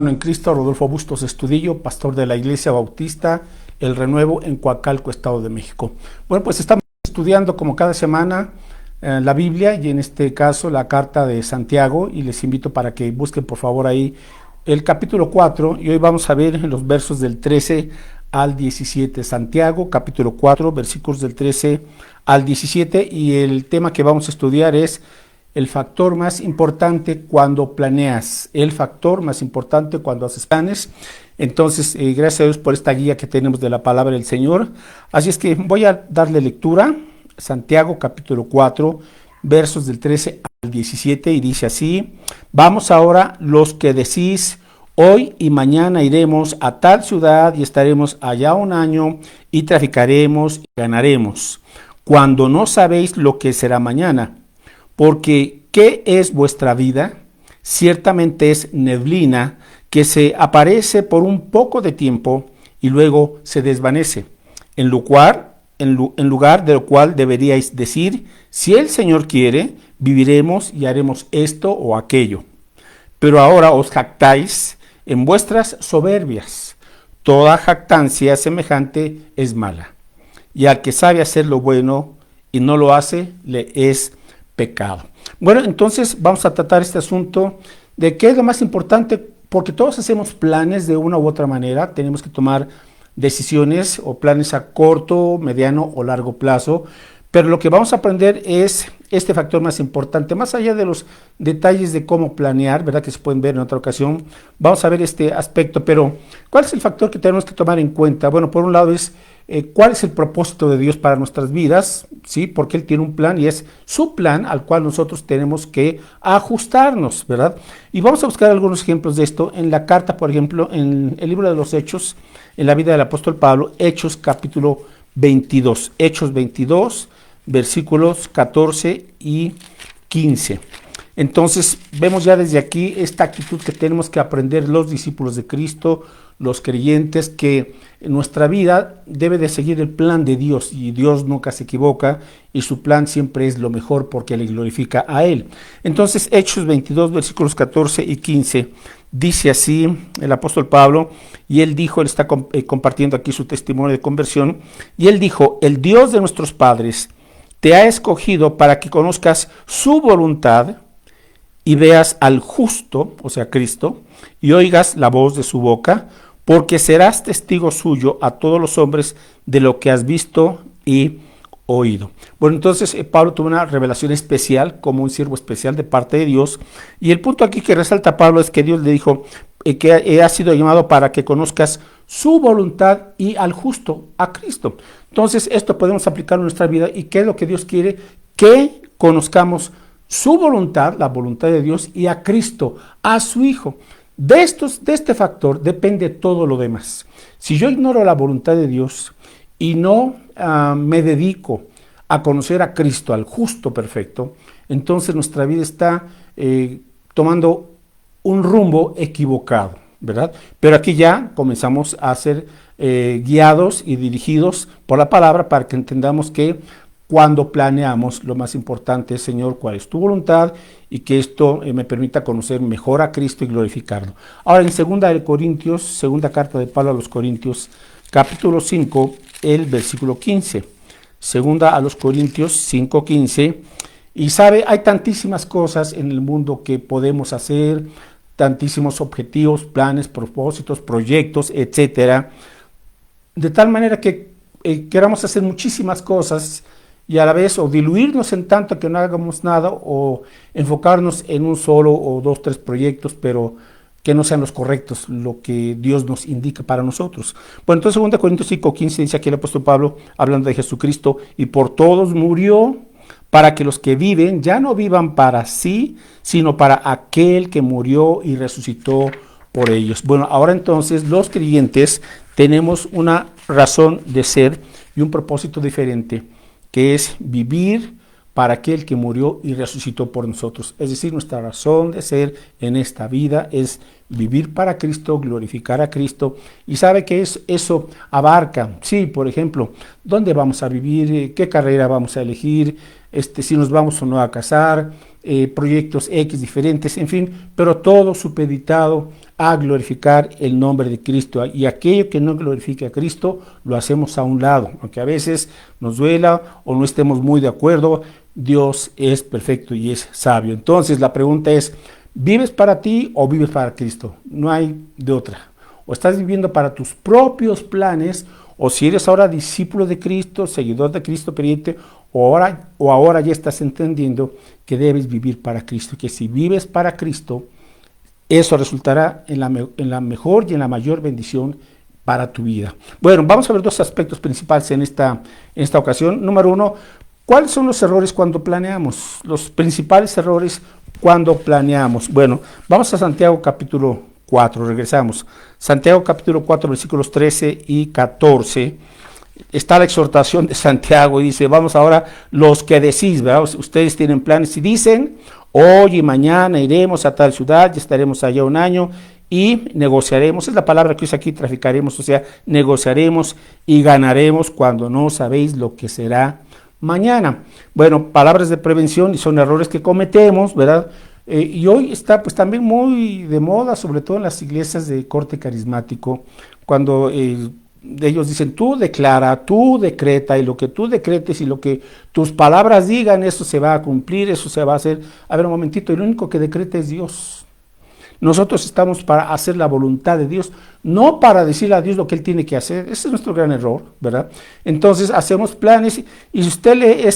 En Cristo, Rodolfo Bustos Estudillo, pastor de la Iglesia Bautista El Renuevo en Coacalco, Estado de México. Bueno, pues estamos estudiando como cada semana la Biblia y en este caso la carta de Santiago, y les invito para que busquen por favor ahí el capítulo 4 y hoy vamos a ver en los versos del 13 al 17. Santiago, capítulo 4, versículos del 13 al 17, y el tema que vamos a estudiar es el factor más importante cuando planeas, el factor más importante cuando haces planes. Entonces, gracias a Dios por esta guía que tenemos de la palabra del Señor. Así es que voy a darle lectura, Santiago capítulo 4, versos del 13 al 17, y dice así: vamos ahora los que decís, hoy y mañana iremos a tal ciudad y estaremos allá un año y traficaremos y ganaremos, cuando no sabéis lo que será mañana. Porque, ¿qué es vuestra vida? Ciertamente es neblina que se aparece por un poco de tiempo y luego se desvanece. En lugar de lo cual deberíais decir, si el Señor quiere, viviremos y haremos esto o aquello. Pero ahora os jactáis en vuestras soberbias. Toda jactancia semejante es mala. Y al que sabe hacer lo bueno y no lo hace, le es pecado. Bueno, entonces vamos a tratar este asunto de qué es lo más importante, porque todos hacemos planes de una u otra manera, tenemos que tomar decisiones o planes a corto, mediano o largo plazo, pero lo que vamos a aprender es este factor más importante, más allá de los detalles de cómo planear, ¿verdad? Que se pueden ver en otra ocasión, vamos a ver este aspecto, pero ¿cuál es el factor que tenemos que tomar en cuenta? Bueno, por un lado es cuál es el propósito de Dios para nuestras vidas, ¿sí? Porque Él tiene un plan y es su plan al cual nosotros tenemos que ajustarnos, ¿verdad? Y vamos a buscar algunos ejemplos de esto en la carta, por ejemplo, en el libro de los Hechos, en la vida del apóstol Pablo, Hechos capítulo 22, Hechos 22, versículos 14 y 15. Entonces, vemos ya desde aquí esta actitud que tenemos que aprender los discípulos de Cristo, los creyentes, que nuestra vida debe de seguir el plan de Dios, y Dios nunca se equivoca, y su plan siempre es lo mejor porque le glorifica a Él. Entonces, Hechos 22, versículos 14 y 15, dice así el apóstol Pablo, y él dijo, él está compartiendo aquí su testimonio de conversión, y él dijo: el Dios de nuestros padres te ha escogido para que conozcas su voluntad y veas al justo, o sea, Cristo, y oigas la voz de su boca, porque serás testigo suyo a todos los hombres de lo que has visto y oído. Bueno, entonces Pablo tuvo una revelación especial, como un siervo especial de parte de Dios, y el punto aquí que resalta Pablo es que Dios le dijo que ha sido llamado para que conozcas su voluntad y al justo, a Cristo. Entonces esto podemos aplicar en nuestra vida, y ¿qué es lo que Dios quiere? Que conozcamos su voluntad, la voluntad de Dios, y a Cristo, a su Hijo. De este factor depende todo lo demás. Si yo ignoro la voluntad de Dios y no me dedico a conocer a Cristo, al justo perfecto, entonces nuestra vida está tomando un rumbo equivocado, ¿verdad? Pero aquí ya comenzamos a ser guiados y dirigidos por la palabra para que entendamos que cuando planeamos, lo más importante es, Señor, cuál es tu voluntad, y que esto me permita conocer mejor a Cristo y glorificarlo. Ahora, en segunda carta de Pablo a los Corintios, capítulo 5, el versículo 15. Segunda a los Corintios 5, 15. Y sabe, hay tantísimas cosas en el mundo que podemos hacer, tantísimos objetivos, planes, propósitos, proyectos, etcétera. De tal manera que queramos hacer muchísimas cosas, y a la vez o diluirnos en tanto que no hagamos nada, o enfocarnos en un solo o dos, tres proyectos, pero que no sean los correctos, lo que Dios nos indica para nosotros. Bueno, entonces 2 Corintios 5:15 dice aquí el apóstol Pablo, hablando de Jesucristo: y por todos murió, para que los que viven ya no vivan para sí, sino para aquel que murió y resucitó por ellos. Bueno, ahora entonces los creyentes tenemos una razón de ser y un propósito diferente, que es vivir para aquel que murió y resucitó por nosotros. Es decir, nuestra razón de ser en esta vida es vivir para Cristo, glorificar a Cristo. Y sabe que eso abarca, sí, por ejemplo, dónde vamos a vivir, qué carrera vamos a elegir, si nos vamos o no a casar, proyectos X diferentes, en fin, pero todo supeditado a glorificar el nombre de Cristo. Y aquello que no glorifique a Cristo, lo hacemos a un lado, aunque a veces nos duela o no estemos muy de acuerdo. Dios es perfecto y es sabio. Entonces la pregunta es, ¿vives para ti o vives para Cristo? No hay de otra. O estás viviendo para tus propios planes, o si eres ahora discípulo de Cristo, seguidor de Cristo, creyente, o ahora ya estás entendiendo que debes vivir para Cristo, que si vives para Cristo, eso resultará en la mejor y en la mayor bendición para tu vida. Bueno, vamos a ver dos aspectos principales en esta ocasión. Número uno, ¿cuáles son los errores cuando planeamos? Los principales errores cuando planeamos. Bueno, vamos a Santiago capítulo 4, regresamos. Santiago capítulo 4, versículos 13 y 14. Está la exhortación de Santiago y dice, vamos ahora, los que decís, ¿verdad? Ustedes tienen planes y dicen, hoy y mañana iremos a tal ciudad y estaremos allá un año y negociaremos, es la palabra que usa aquí, traficaremos, o sea, negociaremos y ganaremos cuando no sabéis lo que será mañana. Bueno, palabras de prevención y son errores que cometemos, ¿verdad? Y hoy está pues también muy de moda, sobre todo en las iglesias de corte carismático, cuando ellos dicen, tú declara, tú decreta, y lo que tú decretes y lo que tus palabras digan, eso se va a cumplir, eso se va a hacer. A ver un momentito, y lo único que decreta es Dios. Nosotros estamos para hacer la voluntad de Dios, no para decirle a Dios lo que Él tiene que hacer. Ese es nuestro gran error, ¿verdad? Entonces hacemos planes, y si usted lee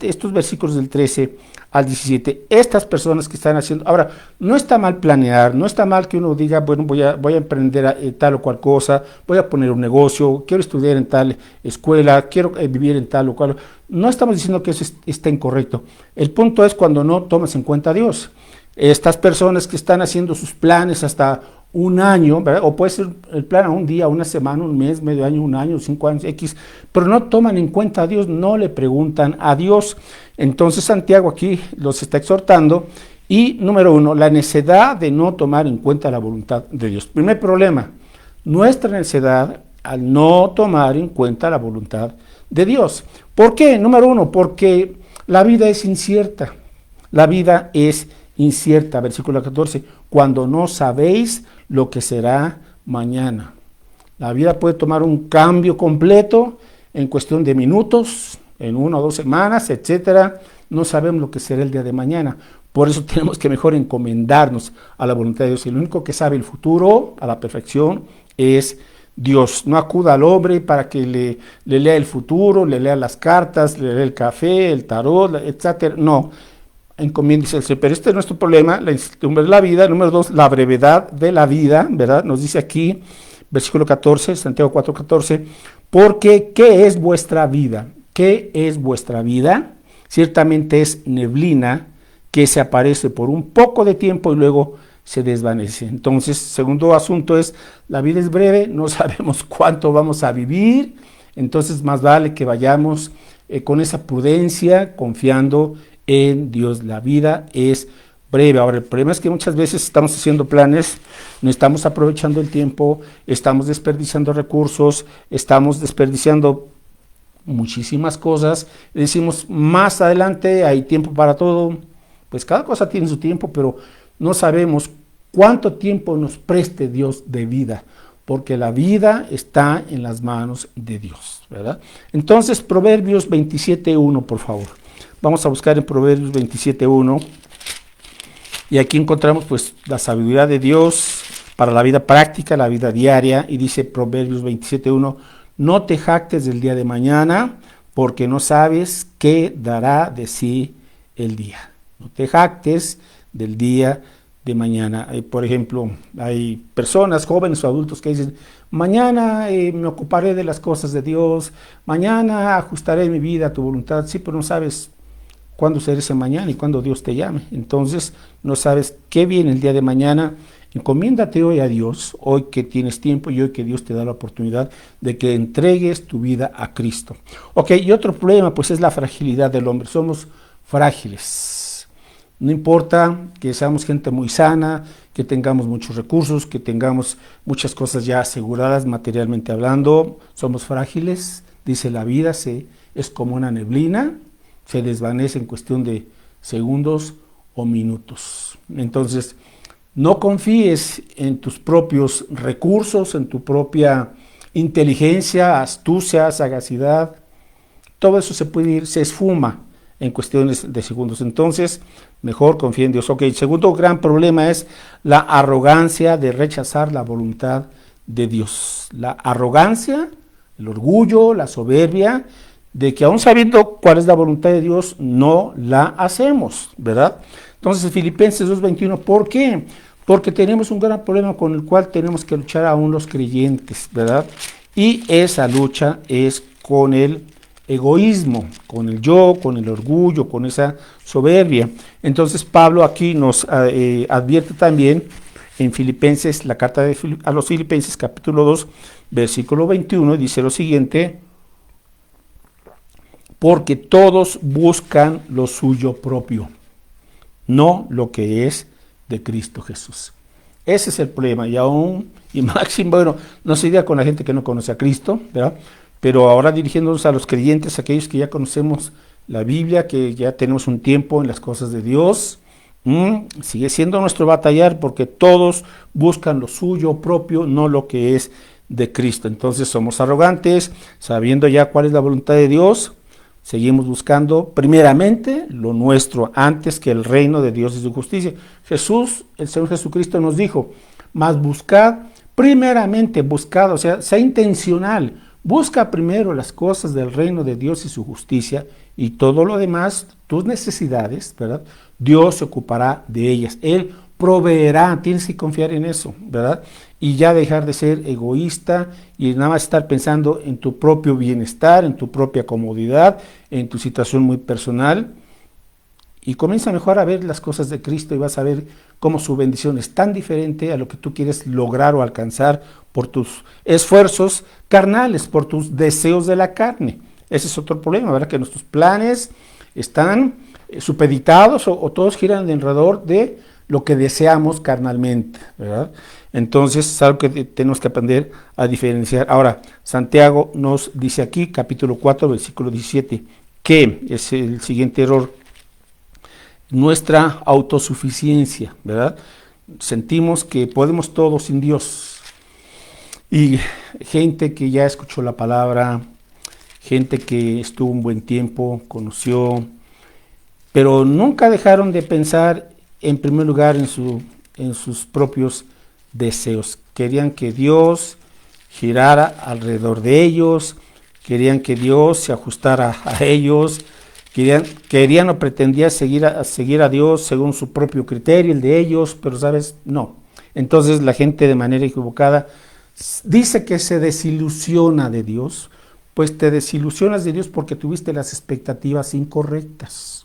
estos versículos del 13 al 17, estas personas que están haciendo, ahora, no está mal planear, no está mal que uno diga, bueno, voy a emprender tal o cual cosa, voy a poner un negocio, quiero estudiar en tal escuela, quiero vivir en tal o cual. No estamos diciendo que eso está incorrecto. El punto es cuando no tomas en cuenta a Dios. Estas personas que están haciendo sus planes hasta un año, ¿verdad? O puede ser el plan a un día, una semana, un mes, medio año, un año, 5 años, X, pero no toman en cuenta a Dios, no le preguntan a Dios. Entonces Santiago aquí los está exhortando. Y número uno, la necedad de no tomar en cuenta la voluntad de Dios. Primer problema, nuestra necedad al no tomar en cuenta la voluntad de Dios. ¿Por qué? Número uno, porque la vida es incierta. La vida es incierta, versículo 14, cuando no sabéis lo que será mañana. La vida puede tomar un cambio completo en cuestión de minutos, en 1 o 2 semanas, etcétera. No sabemos lo que será el día de mañana. Por eso tenemos que mejor encomendarnos a la voluntad de Dios. El único que sabe el futuro a la perfección es Dios. No acuda al hombre para que le lea el futuro, le lea las cartas, le lea el café, el tarot, etcétera. No. Encomiéndese al Señor. Pero este es nuestro problema, la incertidumbre de la vida. Número 2, la brevedad de la vida, ¿verdad? Nos dice aquí, versículo 14, Santiago 4, 14, porque ¿qué es vuestra vida? ¿Qué es vuestra vida? Ciertamente es neblina que se aparece por un poco de tiempo y luego se desvanece. Entonces, segundo asunto es, la vida es breve, no sabemos cuánto vamos a vivir, entonces más vale que vayamos con esa prudencia, confiando en Dios. La vida es breve. Ahora, el problema es que muchas veces estamos haciendo planes, no estamos aprovechando el tiempo, estamos desperdiciando recursos, estamos desperdiciando muchísimas cosas, decimos más adelante hay tiempo para todo. Pues cada cosa tiene su tiempo, pero no sabemos cuánto tiempo nos preste Dios de vida, porque la vida está en las manos de Dios, ¿verdad? Entonces, Proverbios 27:1, por favor. Vamos a buscar en Proverbios 27:1, y aquí encontramos pues la sabiduría de Dios para la vida práctica, la vida diaria, y dice Proverbios 27:1, no te jactes del día de mañana, porque no sabes qué dará de sí el día. No te jactes del día de mañana. Por ejemplo, hay personas, jóvenes o adultos que dicen, mañana me ocuparé de las cosas de Dios, mañana ajustaré mi vida a tu voluntad. Sí, pero no sabes cuándo será ese mañana y cuándo Dios te llame. Entonces, no sabes qué viene el día de mañana. Encomiéndate hoy a Dios, hoy que tienes tiempo y hoy que Dios te da la oportunidad de que entregues tu vida a Cristo. Ok, y otro problema pues es la fragilidad del hombre. Somos frágiles. No importa que seamos gente muy sana, que tengamos muchos recursos, que tengamos muchas cosas ya aseguradas materialmente hablando, somos frágiles. Dice la vida es como una neblina, se desvanece en cuestión de segundos o minutos. Entonces, no confíes en tus propios recursos, en tu propia inteligencia, astucia, sagacidad. Todo eso se puede ir, se esfuma en cuestiones de segundos. Entonces, mejor confía en Dios. Ok, el segundo gran problema es la arrogancia de rechazar la voluntad de Dios. La arrogancia, el orgullo, la soberbia, de que aún sabiendo cuál es la voluntad de Dios, no la hacemos, ¿verdad? Entonces, Filipenses 2:21, ¿por qué? Porque tenemos un gran problema con el cual tenemos que luchar aún los creyentes, ¿verdad? Y esa lucha es con el egoísmo, con el yo, con el orgullo, con esa soberbia. Entonces, Pablo aquí nos advierte también en Filipenses, la carta a los Filipenses, capítulo 2, versículo 21, dice lo siguiente: porque todos buscan lo suyo propio, no lo que es de Cristo Jesús. Ese es el problema, y máximo, bueno, no se diga con la gente que no conoce a Cristo, ¿verdad? Pero ahora dirigiéndonos a los creyentes, aquellos que ya conocemos la Biblia, que ya tenemos un tiempo en las cosas de Dios, sigue siendo nuestro batallar, porque todos buscan lo suyo propio, no lo que es de Cristo. Entonces somos arrogantes, sabiendo ya cuál es la voluntad de Dios. Seguimos buscando primeramente lo nuestro antes que el reino de Dios y su justicia. Jesús, el Señor Jesucristo nos dijo, mas buscad primeramente, buscad, o sea, sea intencional, busca primero las cosas del reino de Dios y su justicia, y todo lo demás, tus necesidades, ¿verdad? Dios se ocupará de ellas. Él proveerá, tienes que confiar en eso, ¿verdad? Y ya dejar de ser egoísta y nada más estar pensando en tu propio bienestar, en tu propia comodidad, en tu situación muy personal. Y comienza mejor a ver las cosas de Cristo y vas a ver cómo su bendición es tan diferente a lo que tú quieres lograr o alcanzar por tus esfuerzos carnales, por tus deseos de la carne. Ese es otro problema, ¿verdad? Que nuestros planes están supeditados o todos giran alrededor de lo que deseamos carnalmente, ¿verdad? Entonces es algo que tenemos que aprender a diferenciar. Ahora, Santiago nos dice aquí, capítulo 4, versículo 17, que es el siguiente error: nuestra autosuficiencia, ¿verdad? Sentimos que podemos todo sin Dios. Y gente que ya escuchó la palabra, gente que estuvo un buen tiempo, conoció, pero nunca dejaron de pensar en primer lugar en sus propios deseos. Querían que Dios girara alrededor de ellos, querían que Dios se ajustara a ellos, querían o pretendían seguir a Dios según su propio criterio, el de ellos, pero sabes, no. Entonces la gente de manera equivocada dice que se desilusiona de Dios, pues te desilusionas de Dios porque tuviste las expectativas incorrectas.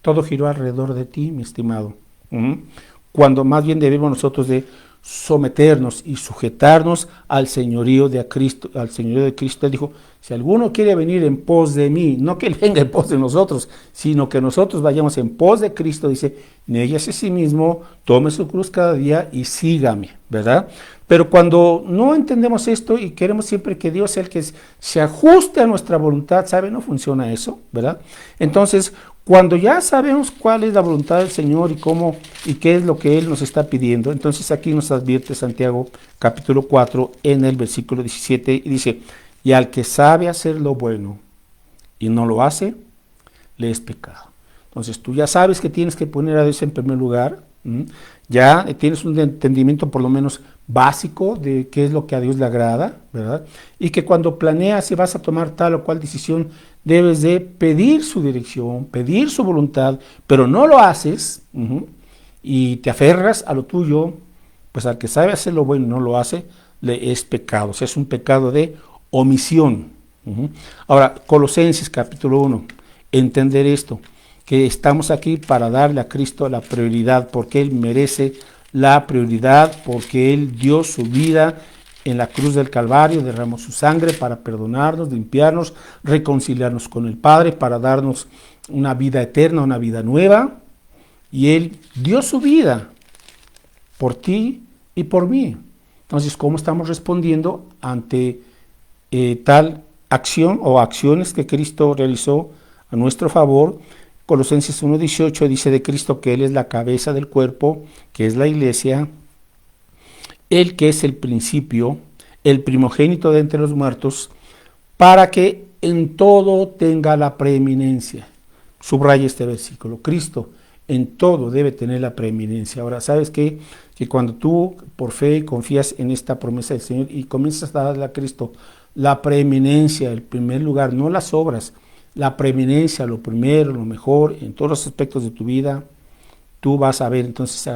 Todo giró alrededor de ti, mi estimado. Cuando más bien debemos nosotros de someternos y sujetarnos al señorío de Cristo, al señorío de Cristo. Él dijo, si alguno quiere venir en pos de mí, no que él venga en pos de nosotros, sino que nosotros vayamos en pos de Cristo, dice, néguese a sí mismo, tome su cruz cada día y sígame, ¿verdad? Pero cuando no entendemos esto y queremos siempre que Dios sea el que se ajuste a nuestra voluntad, ¿sabe? No funciona eso, ¿verdad? Entonces, cuando ya sabemos cuál es la voluntad del Señor y cómo y qué es lo que Él nos está pidiendo, entonces aquí nos advierte Santiago capítulo 4 en el versículo 17 y dice, y al que sabe hacer lo bueno y no lo hace, le es pecado. Entonces tú ya sabes que tienes que poner a Dios en primer lugar, ya tienes un entendimiento por lo menos básico de qué es lo que a Dios le agrada, ¿verdad? Y que cuando planeas si vas a tomar tal o cual decisión, debes de pedir su dirección, pedir su voluntad, pero no lo haces y te aferras a lo tuyo, pues al que sabe hacer lo bueno y no lo hace, le es pecado. O sea, es un pecado de omisión. Ahora, Colosenses capítulo 1, entender esto, que estamos aquí para darle a Cristo la prioridad, porque Él merece la prioridad, porque Él dio su vida en la cruz del Calvario, derramó su sangre para perdonarnos, limpiarnos, reconciliarnos con el Padre, para darnos una vida eterna, una vida nueva, y Él dio su vida por ti y por mí. Entonces, ¿cómo estamos respondiendo ante tal acción o acciones que Cristo realizó a nuestro favor? Colosenses 1:18 dice de Cristo que Él es la cabeza del cuerpo, que es la iglesia, Él que es el principio, el primogénito de entre los muertos, para que en todo tenga la preeminencia. Subraya este versículo. Cristo en todo debe tener la preeminencia. Ahora, ¿sabes qué? Que cuando tú por fe confías en esta promesa del Señor y comienzas a darle a Cristo la preeminencia, el primer lugar, no las obras, la preeminencia, lo primero, lo mejor, en todos los aspectos de tu vida, tú vas a ver entonces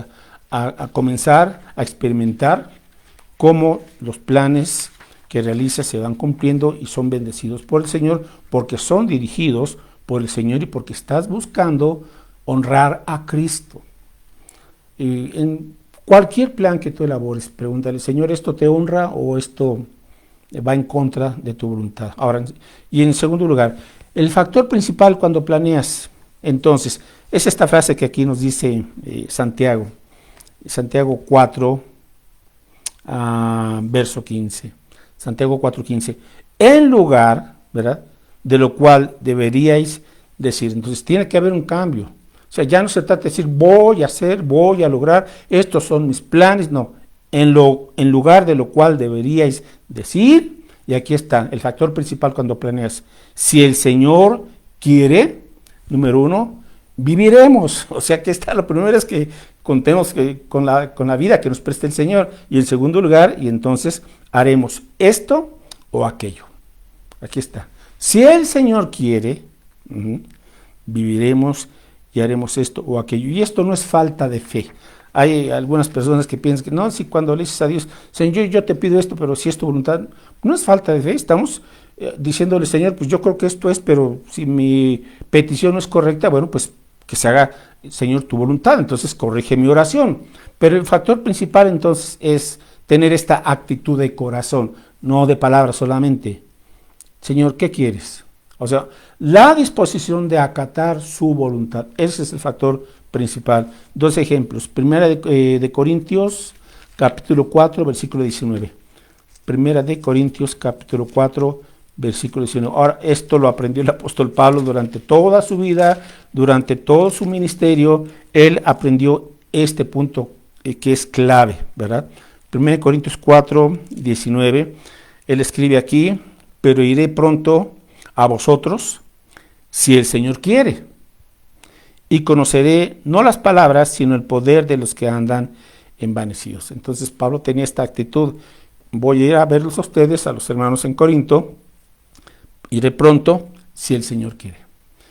a comenzar a experimentar cómo los planes que realizas se van cumpliendo y son bendecidos por el Señor, porque son dirigidos por el Señor y porque estás buscando honrar a Cristo. Y en cualquier plan que tú elabores, pregúntale, Señor, ¿esto te honra o esto va en contra de tu voluntad? Ahora, y en segundo lugar, el factor principal cuando planeas, entonces, es esta frase que aquí nos dice Santiago 4, verso 15. Santiago 4:15. En lugar, ¿verdad?, de lo cual deberíais decir. Entonces, tiene que haber un cambio. O sea, ya no se trata de decir, voy a hacer, voy a lograr, estos son mis planes. No, en lugar de lo cual deberíais decir, y aquí está el factor principal cuando planeas, si el Señor quiere, número 1, viviremos. O sea, que está, lo primero es que contemos con la vida que nos presta el Señor, y en segundo lugar, y entonces haremos esto o aquello. Aquí está. Si el Señor quiere, viviremos y haremos esto o aquello. Y esto no es falta de fe. Hay algunas personas que piensan que no, si cuando le dices a Dios, Señor, yo te pido esto, pero si es tu voluntad, no es falta de fe. Estamos diciéndole, Señor, pues yo creo que esto es, pero si mi petición no es correcta, bueno, pues que se haga, Señor, tu voluntad. Entonces corrige mi oración. Pero el factor principal entonces es tener esta actitud de corazón, no de palabras solamente. Señor, ¿qué quieres? O sea, la disposición de acatar su voluntad. Ese es el factor principal. 2 ejemplos. Primera de Corintios, capítulo 4, versículo 19. Primera de Corintios, capítulo 4, versículo 19. Ahora, esto lo aprendió el apóstol Pablo durante toda su vida, durante todo su ministerio. Él aprendió este punto que es clave, ¿verdad? Primera de Corintios 4, 19. Él escribe aquí, pero iré pronto a vosotros, si el Señor quiere, y conoceré no las palabras, sino el poder de los que andan envanecidos. Entonces Pablo tenía esta actitud, voy a ir a verlos a ustedes, a los hermanos en Corinto, iré pronto, si el Señor quiere.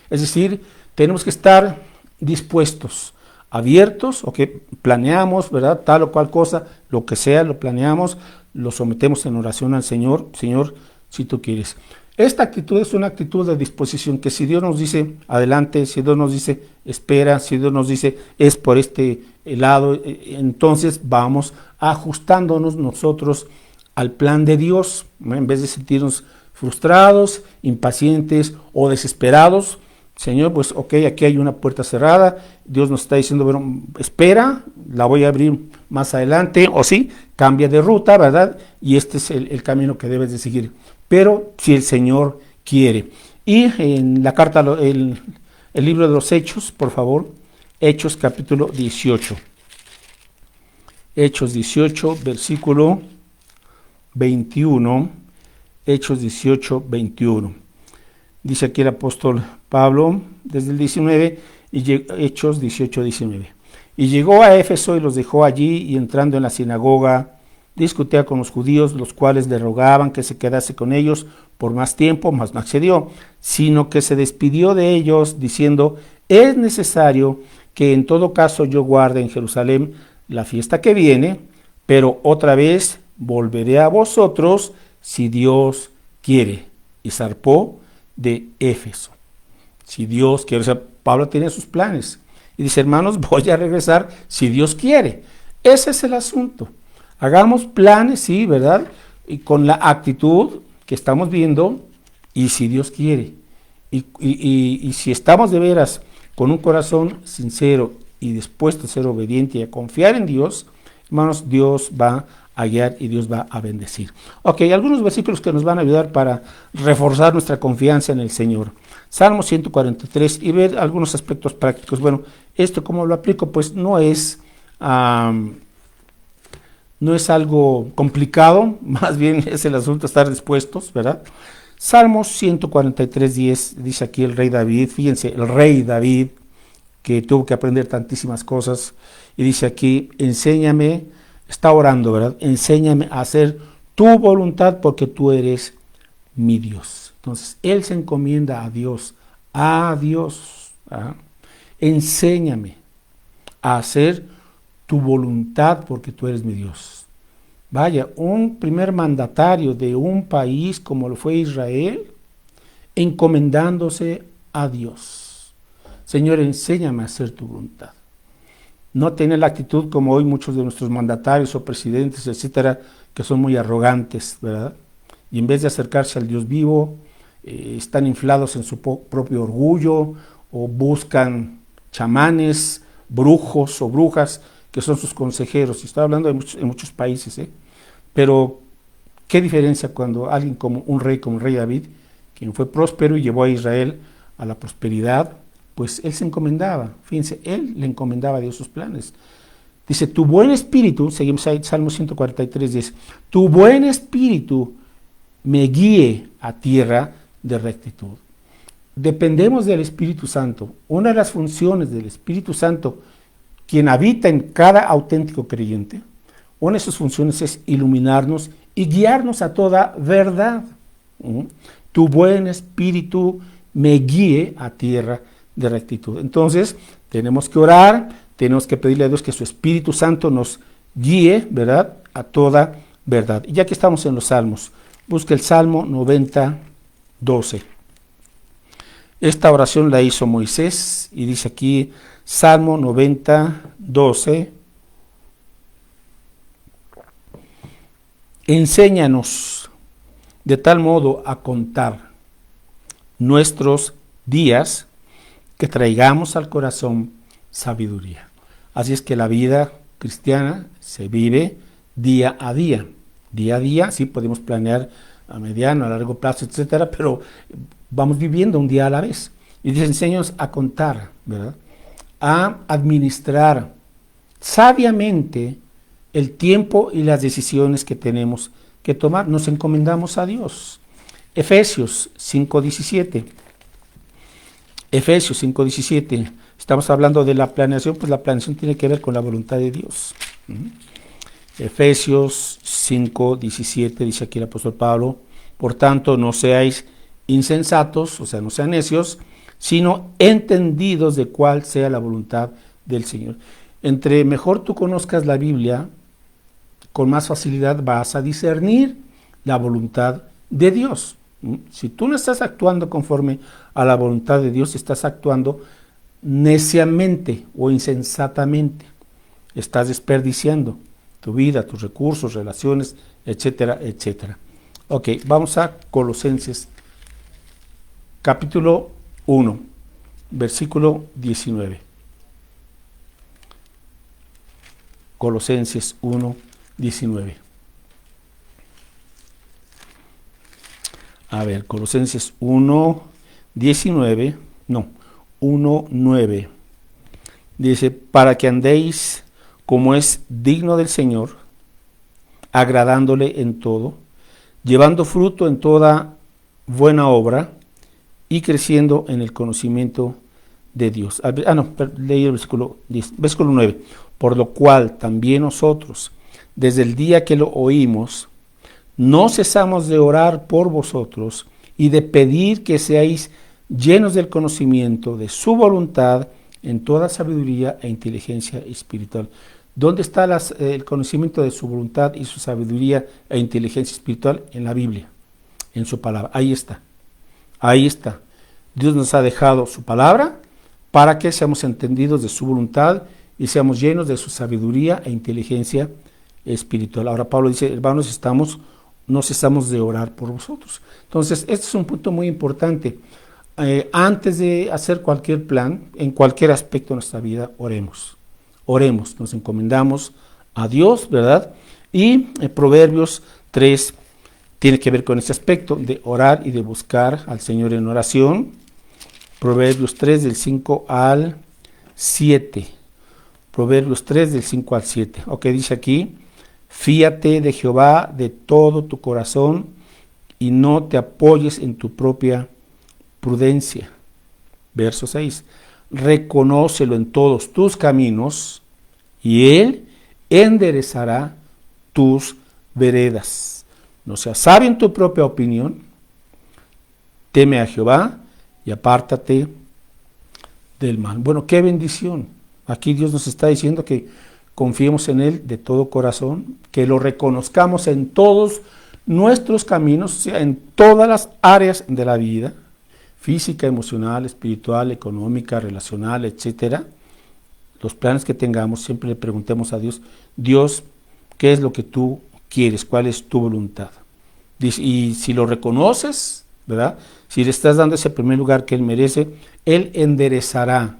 Es decir, tenemos que estar dispuestos, abiertos, o que planeamos, ¿verdad?, tal o cual cosa, lo que sea, lo planeamos, lo sometemos en oración al Señor, Señor, si tú quieres. Esta actitud es una actitud de disposición, que si Dios nos dice adelante, si Dios nos dice espera, si Dios nos dice es por este lado, entonces vamos ajustándonos nosotros al plan de Dios, en vez de sentirnos frustrados, impacientes o desesperados. Señor, pues ok, aquí hay una puerta cerrada, Dios nos está diciendo, bueno, espera, la voy a abrir más adelante, o sí, cambia de ruta, ¿verdad? Y este es el camino que debes de seguir. Pero si el Señor quiere. Y en la carta, el libro de los Hechos, por favor, Hechos capítulo 18. Hechos 18, versículo 21. Hechos 18, 21. Dice aquí el apóstol Pablo, desde el 19, Hechos 18, 19. Y llegó a Éfeso y los dejó allí, y entrando en la sinagoga, discutía con los judíos, los cuales le rogaban que se quedase con ellos por más tiempo, mas no accedió, sino que se despidió de ellos, diciendo, es necesario que en todo caso yo guarde en Jerusalén la fiesta que viene, pero otra vez volveré a vosotros, si Dios quiere. Y zarpó de Éfeso. Si Dios quiere, o sea, Pablo tiene sus planes. Y dice, hermanos, voy a regresar si Dios quiere. Ese es el asunto. Hagamos planes, sí, ¿verdad? Y con la actitud que estamos viendo, y si Dios quiere. Y si estamos de veras con un corazón sincero y dispuesto a ser obediente y a confiar en Dios, hermanos, Dios va a guiar y Dios va a bendecir. Ok, algunos versículos que nos van a ayudar para reforzar nuestra confianza en el Señor. Salmo 143 y ver algunos aspectos prácticos. Bueno, esto cómo lo aplico, pues no es algo complicado, más bien es el asunto de estar dispuestos, ¿verdad? Salmos 143:10 dice aquí el rey David, fíjense, el rey David, que tuvo que aprender tantísimas cosas, y dice aquí, enséñame, está orando, ¿verdad? Enséñame a hacer tu voluntad porque tú eres mi Dios. Entonces, él se encomienda a Dios, ¿ah? Enséñame a hacer tu voluntad porque tú eres mi Dios. Vaya, un primer mandatario de un país como lo fue Israel, encomendándose a Dios. Señor, enséñame a hacer tu voluntad. No tener la actitud como hoy muchos de nuestros mandatarios o presidentes, etcétera, que son muy arrogantes, ¿verdad? Y en vez de acercarse al Dios vivo, están inflados en su propio orgullo o buscan chamanes, brujos o brujas que son sus consejeros. Y estoy hablando en muchos países, Pero, ¿qué diferencia cuando alguien como un rey David, quien fue próspero y llevó a Israel a la prosperidad, pues él se encomendaba, fíjense, él le encomendaba a Dios sus planes. Dice, tu buen espíritu, seguimos ahí, Salmo 143, dice, tu buen espíritu me guíe a tierra de rectitud. Dependemos del Espíritu Santo. Una de las funciones del Espíritu Santo, quien habita en cada auténtico creyente, una de sus funciones es iluminarnos y guiarnos a toda verdad. Tu buen espíritu me guíe a tierra de rectitud. Entonces, tenemos que orar, tenemos que pedirle a Dios que su Espíritu Santo nos guíe, ¿verdad?, a toda verdad. Y ya que estamos en los salmos, busca el Salmo 90:12. Esta oración la hizo Moisés y dice aquí, Salmo 90:12. Enséñanos de tal modo a contar nuestros días que traigamos al corazón sabiduría. Así es que la vida cristiana se vive día a día. Día a día, sí podemos planear a mediano, a largo plazo, etcétera, pero vamos viviendo un día a la vez. Y dice, enséñanos a contar, ¿verdad?, a administrar sabiamente el tiempo y las decisiones que tenemos que tomar. Nos encomendamos a Dios. Efesios 5:17. Efesios 5:17. Estamos hablando de la planeación, pues la planeación tiene que ver con la voluntad de Dios. Efesios 5:17 dice aquí el apóstol Pablo, por tanto no seáis insensatos, o sea, no sean necios, sino entendidos de cuál sea la voluntad del Señor. Entre mejor tú conozcas la Biblia, con más facilidad vas a discernir la voluntad de Dios. Si tú no estás actuando conforme a la voluntad de Dios, estás actuando neciamente o insensatamente. Estás desperdiciando tu vida, tus recursos, relaciones, etcétera, etcétera. Ok, vamos a Colosenses, capítulo 1, versículo 19. Colosenses 1:19. A ver, Colosenses 1:19, no, 1:9. Dice, para que andéis como es digno del Señor, agradándole en todo, llevando fruto en toda buena obra y creciendo en el conocimiento de Dios. Leí el versículo 10, versículo 9. Por lo cual también nosotros, desde el día que lo oímos, no cesamos de orar por vosotros y de pedir que seáis llenos del conocimiento de su voluntad en toda sabiduría e inteligencia espiritual. ¿Dónde está el conocimiento de su voluntad y su sabiduría e inteligencia espiritual? En la Biblia, en su palabra. Ahí está. Ahí está. Dios nos ha dejado su palabra para que seamos entendidos de su voluntad y seamos llenos de su sabiduría e inteligencia espiritual. Ahora Pablo dice, hermanos, no cesamos de orar por vosotros. Entonces, este es un punto muy importante. Antes de hacer cualquier plan, en cualquier aspecto de nuestra vida, oremos. Oremos, nos encomendamos a Dios, ¿verdad? Y Proverbios 3 tiene que ver con este aspecto de orar y de buscar al Señor en oración. Proverbios 3 del 5 al 7. Proverbios 3 del 5 al 7. Ok, dice aquí, fíate de Jehová de todo tu corazón y no te apoyes en tu propia prudencia. Verso 6. Reconócelo en todos tus caminos y Él enderezará tus veredas. No seas sabio en tu propia opinión, teme a Jehová y apártate del mal. Bueno, qué bendición. Aquí Dios nos está diciendo que confiemos en Él de todo corazón, que lo reconozcamos en todos nuestros caminos, o sea, en todas las áreas de la vida, física, emocional, espiritual, económica, relacional, etcétera. Los planes que tengamos, siempre le preguntemos a Dios, Dios, ¿qué es lo que tú quieres? ¿Cuál es tu voluntad? Y si lo reconoces, ¿verdad? Si le estás dando ese primer lugar que Él merece, Él enderezará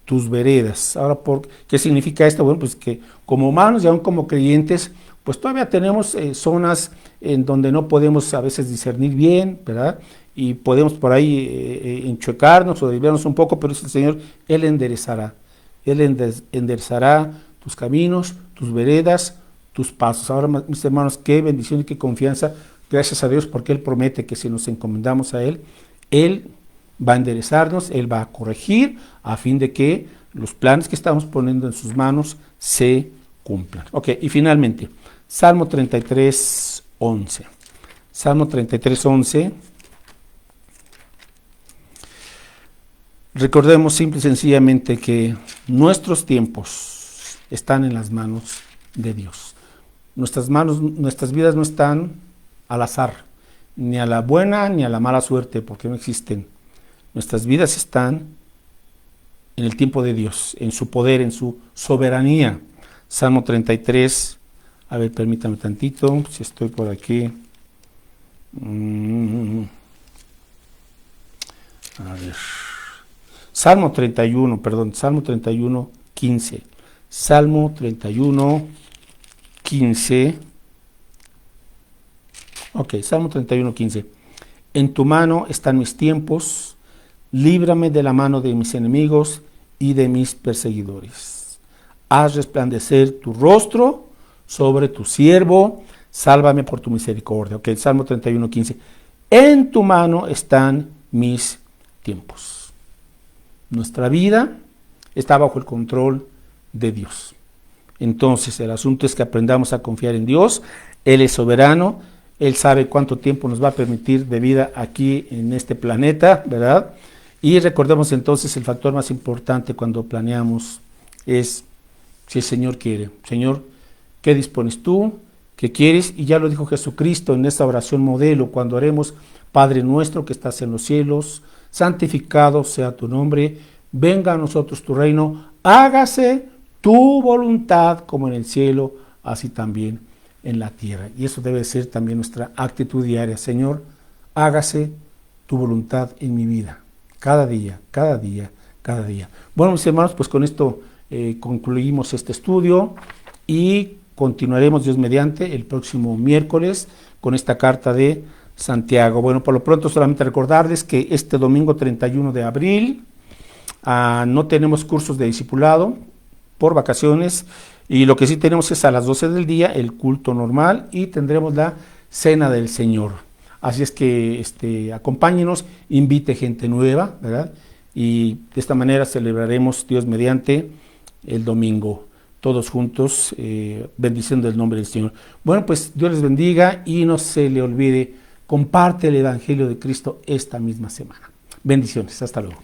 tus veredas. Ahora, ¿qué significa esto? Bueno, pues que como humanos y aún como creyentes, pues todavía tenemos zonas en donde no podemos a veces discernir bien, ¿verdad? Y podemos por ahí enchuecarnos o desviarnos un poco, pero es el Señor, Él enderezará. Él enderezará tus caminos, tus veredas, tus pasos. Ahora, mis hermanos, qué bendición y qué confianza. Gracias a Dios porque Él promete que si nos encomendamos a Él, Él va a enderezarnos, Él va a corregir a fin de que los planes que estamos poniendo en sus manos se cumplan. Ok, y finalmente, Salmo 33, 11. Salmo 33, 11. Recordemos simple y sencillamente que nuestros tiempos están en las manos de Dios. Nuestras vidas no están al azar, ni a la buena ni a la mala suerte, porque no existen. Nuestras vidas están en el tiempo de Dios, en su poder, en su soberanía. Salmo 33, a ver, permítame tantito, si estoy por aquí. A ver. Salmo 31, 15. Salmo 31, 15. Ok, Salmo 31, 15. En tu mano están mis tiempos, líbrame de la mano de mis enemigos y de mis perseguidores. Haz resplandecer tu rostro sobre tu siervo, sálvame por tu misericordia. Ok, Salmo 31, 15. En tu mano están mis tiempos. Nuestra vida está bajo el control de Dios. Entonces, el asunto es que aprendamos a confiar en Dios. Él es soberano. Él sabe cuánto tiempo nos va a permitir de vida aquí en este planeta, ¿verdad? Y recordemos entonces el factor más importante cuando planeamos es si el Señor quiere. Señor, ¿qué dispones tú? ¿Qué quieres? Y ya lo dijo Jesucristo en esta oración modelo, cuando haremos, Padre nuestro que estás en los cielos, santificado sea tu nombre, venga a nosotros tu reino, hágase tu voluntad como en el cielo, así también en la tierra. Y eso debe ser también nuestra actitud diaria. Señor, hágase tu voluntad en mi vida, cada día, cada día, cada día. Bueno, mis hermanos, pues con esto concluimos este estudio y continuaremos, Dios mediante, el próximo miércoles con esta carta de Santiago. Bueno, por lo pronto solamente recordarles que este domingo 31 de abril no tenemos cursos de discipulado por vacaciones, y lo que sí tenemos es a las 12 del día el culto normal y tendremos la cena del Señor. Así es que acompáñenos, invite gente nueva, ¿verdad? Y de esta manera celebraremos, Dios mediante, el domingo, todos juntos, bendiciendo el nombre del Señor. Bueno, pues Dios les bendiga y no se le olvide, comparte el Evangelio de Cristo esta misma semana. Bendiciones, hasta luego.